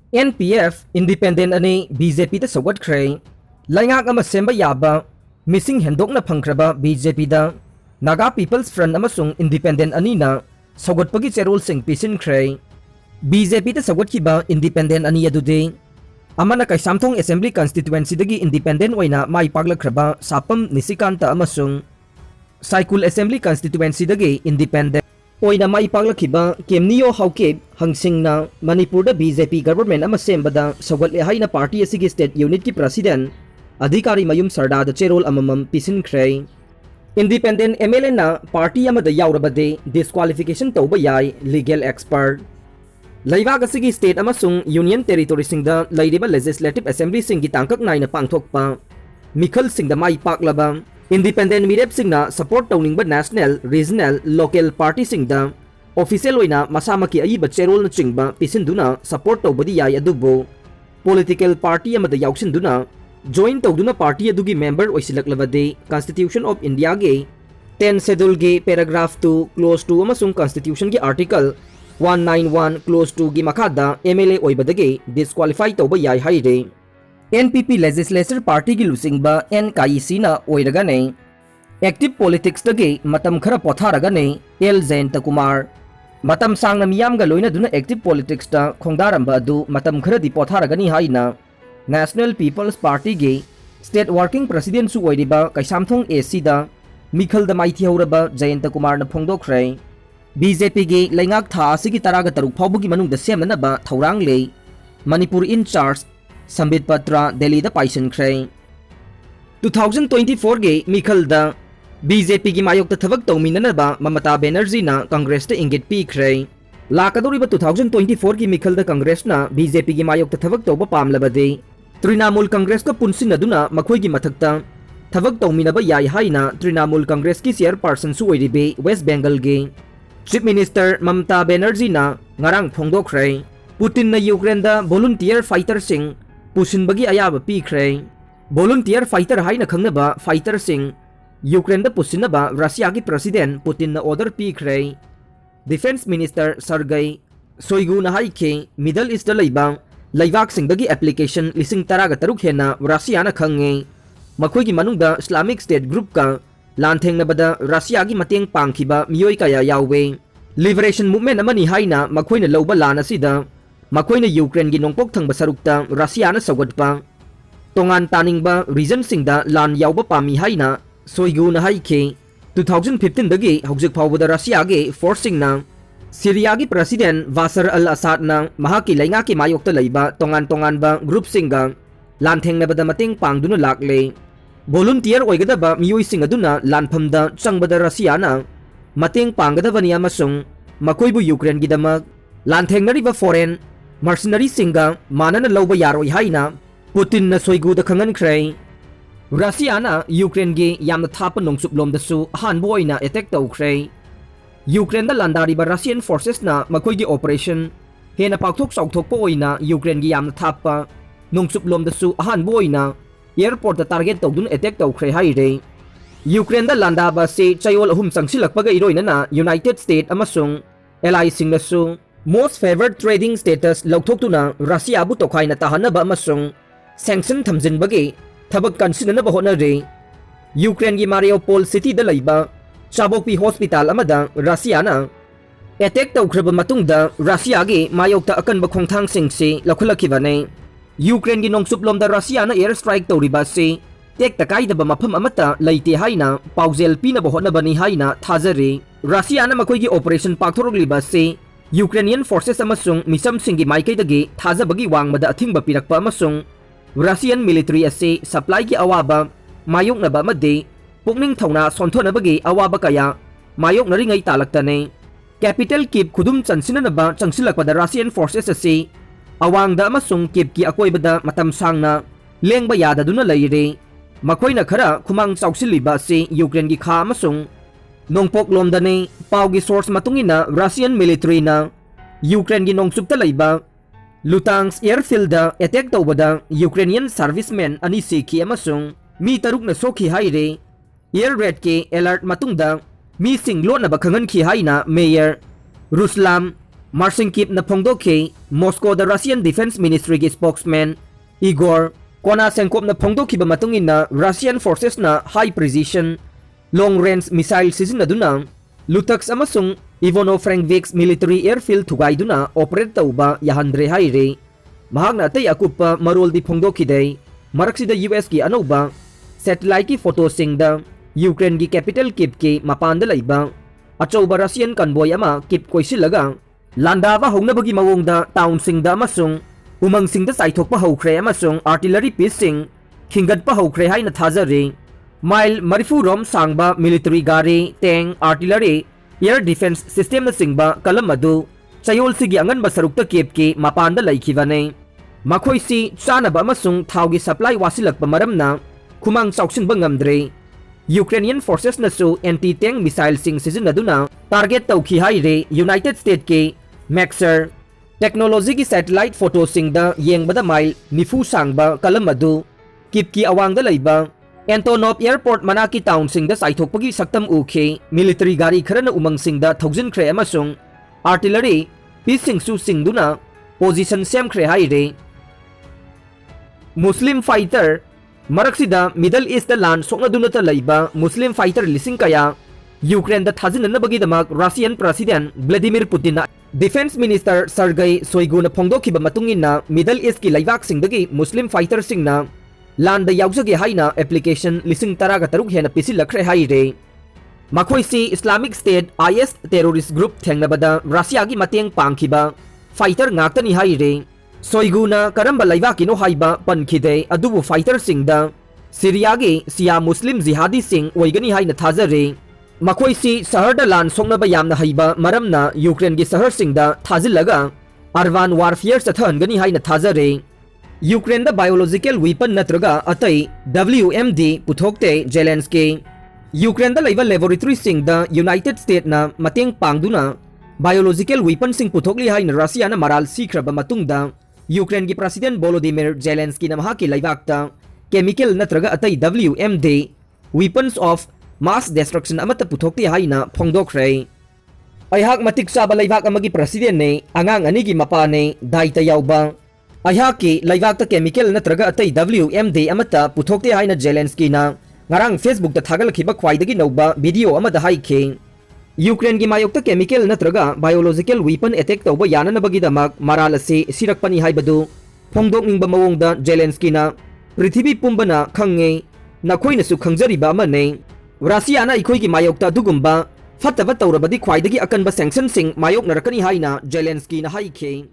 NPF Independent ani BJP ta Sawatkhre Laingak ama semba yaba missing hendokna phangkraba BJP da Naga People's Front amasung Independent ani na sawatpagi cherol sing pisinkhre BJP ta sawatkiba Independent ani adude amana kaisamthong Assembly Constituency dagi Independent oina mai paglakhraba sapam nisikanta amasung Saikul Assembly Constituency dagi Independent oina mai paglakhiba kemniyo hauke hangsingna Manipur da BJP government ama sembada sawatle haina party asigi state unit ki president adhikari mayum sarda da cherol amamam pisinkhre Independent MLA na party amada yaurabade disqualification tauba yai legal expert Laibag asigi state amasung union territory singda lairiba legislative assembly singi tangkak naina pangthokpa mikhal singda mai paklaba Independent mirep singna support tawningba national, regional, local party singda official oina masamaki ayiba cherol na chingba pisinduna support tawbadi yai adubo political party amada yauksinduna join tawduna party adugi member oisilaklabade Constitution of India ge 10 schedule ge paragraph 2 clause 2 amasung constitution ge article 191 clause 2 gi makada MLA oibadage disqualify tawba yai haire NPP Legislature Party gi lusingba NKIC na oiraga ne Active Politics dagi matam khara potharaga ne L Jayanta Kumar matam sangna miyam ga loina duna Active Politics ta khongdaramba adu matam khara di potharaga ni haina National People's Party gi State Working President su oiriba kaisamthong AC da mikhal da mai thiauraba Jayanta Kumar na phongdokhre BJP gi laingak tha asigi taraga taruk phawbugi manung da semnaba thaurang le Manipur in charge Sambit Patra Delhi da Paisan Kre 2024 ge Mikhal da BJP gi mayok ta thabak tawminana ba Mamata Banerjee na Congress ta ingit Pikhre lakadori ba 2024 gi Mikhal da Congress na BJP gi mayok ta thabak tawba pamlabade Trinamool Congress ka punsin aduna makhoi gi mathakta thabak tawmina ba yai haina Trinamool Congress ki chairperson su oiribe West Bengal ge Chief Minister Mamata Banerjee na ngarang phongdokhre Putin na Ukraine da volunteer fighter sing pusinbagi Ayaba Pikhre volunteer fighter haina khangnaba fighter sing Ukraine da pusinaba Russia gi president Putin na order Pikhre Defense Minister Sergei Shoigu na haike Middle East da leiba laibak singdagi application lising taraga taruk hena Russia na khange makhoi gi manungda Islamic State group ka lanthengnabada Russia gi mateng pangkhiba miyoi kaya yawe Liberation Movement amani haina makhoi na loba lana sida makhoi na Ukraine gi nongpok thangba sarukta Russia na sawatpa tongan taningba region singda lan yawba pami haina Shoigu na haike 2015 dagi hojik phawbada Russia ge forcing na Syria gi president Bashar al-Assad na mahaki lainga ki mayokta leiba tongan ba group singa lanthengnabada mateng pangduna lakle volunteer oigadaba miyoi sing aduna lanphamda changbada Russia na mateng panggadabani amasung makoibu Ukraine gi damak lanthengnariba foreign mercenary singa manana loba yaroi haina Putin na Shoigu da khangankhre Russia na Ukraine gi yamna thapa nongsuplom da su hanbo oina attack tawkhre Ukraine da landariba Russian forces na makoi gi operation hena pakthok chawthokpa oina Ukraine gi yamna thapa nongsuplom da su hanbo oina airport da target tawdun attack tawkhre haire Ukraine da landaba se chayol ahum changsilakpaga iroina na United States amasung ally singna su most favored trading status lauthokuna Russia bu tokhaina tahanaba amasung sanction thamjinbagi thabak kansinanaba honare Ukraine gi Mariupol city da leiba Chabokpi hospital amada Russia na attack tawkhraba matungda Russia gi mayokta akanba khongthang singsi lakhulakibane Ukraine gi nongsuplom da Russia na air strike tawriba se tek takaidaba mafam amata leite haina paujel pinaba honabani haina thajari Russia na makoi gi operation pakthorogliba se Ukrainian forces amasung misam singi maikaidagi thajabagi wangmada athingba pirakpa amasung Russian military ase supply gi awaba mayoknaba amade pukning thawna sonthonabagi awaba kaya mayoknari ngai talaktane capital Kyiv khudum chansinanaba changsilakpada Russian forces ase awangda amasung Kyiv ki akoibada matam sangna lengba yadaduna leire makoina khara khumang chawsiliba ase Ukraine gi kha amasung nongpok lomdane pawgi source matungina Russian military na Ukraine gi nongsupta leiba Lutansk airfield da attack tawbada Ukrainian servicemen ani sikhi amasung mi taruk na sokhi haire air raid ke alert matungda mi singlo na bakhangan khi haina mayor Ruslam Marsing Kip na phongdokhi Moscow the Russian Defense Ministry ki spokesman Igor Konasenkov na phongdokhiba matungin na Russian forces na high precision long range missile sisinaduna Lutaks amasung Ivano-Frankivsk military airfield thugaiduna operate tauba yahandre haire mahakna atay akupa marol di phongdokhide maraksida US ki anauba satellite ki photo singda Ukraine ki capital Kyiv ki mapanda laiba achauba Russian convoy ama Kyiv koisilaga landava hongnabagi mawongda town singda amasung umang singda saithokpa haukhre amasung artillery piece sing khingatpa haukhre haina thajare Mile Marifu Rom Sangba military gari, tank, artillery, air defense system na singba kalamadu Chayol sigi angan basarukta Kyiv ki mapanda laikhibane Makhoi si chanaba amasung thawgi supply wasilakpa maramna khumang chawksinba ngamdre Ukrainian forces nasu anti-tank missile sing sisinaduna target tawkhi haire United States ki Maxar technology ki satellite photo singda yengbada mile nifu sangba kalamadu Kyiv ki awangda laiba Antonov Airport manaki town singda saithokpagi saktam ukhe military gari kharana umang singda Thajillakhre amasung artillery pising su singduna position semkhre haire Muslim fighter maraksida Middle East land soknaduna ta laiba Muslim fighter Lising kaya Ukraine da thajinanabagi damak Russian President Vladimir Putin na Defense Minister Sergei Shoigu na phongdokhiba matungin na Middle East ki laibak singdagi Muslim fighter singna Landa yausage haina application lising taraga taruk hena Thajillakhre haire Makhoi si Islamic State IS terrorist group thengnabada Russia gi mateng pangkhiba fighter ngaktani haire Shoigu na karamba laiba kino haiba pankhide adubu fighter singda Syria gi Shia Muslim jihadi sing oigani haina thajare Makhoi si sahar da lan songnaba yamna haiba maramna Ukraine gi sahar singda thajillaga urban warfare sathangani haina thajare Ukraine da biological weapon natraga atai WMD puthokte Zelensky Ukraine da laiba laboratory sing da United States na mateng pangduna biological weapon sing puthokli haina Russia na maral sikraba matungda Ukraine gi President Volodymyr Zelensky na mahaki laibakta chemical natraga atai WMD weapons of mass destruction amata puthokti haina phongdokre Ayhak matik saba laibak amagi president ne angang anigi mapane daita yauba Ayhaki laibakta chemical natraga atai WMD amata puthokte haina Zelensky na ngarang Facebook ta thagalkhiba khwaidagi nauba video amada haikhe Ukraine gi mayokta chemical natraga biological weapon attack tawba yananabagi damak maral ase sirakpani haibadu phongdokningba mawongda Zelensky na prithibhi pumbana khange nakhoina su khangjariba amane Russia na ikhoi gi mayokta dugumba fataba tawrabadi khwaidagi akanba sanction sing mayok narakani haina Zelensky na haikhe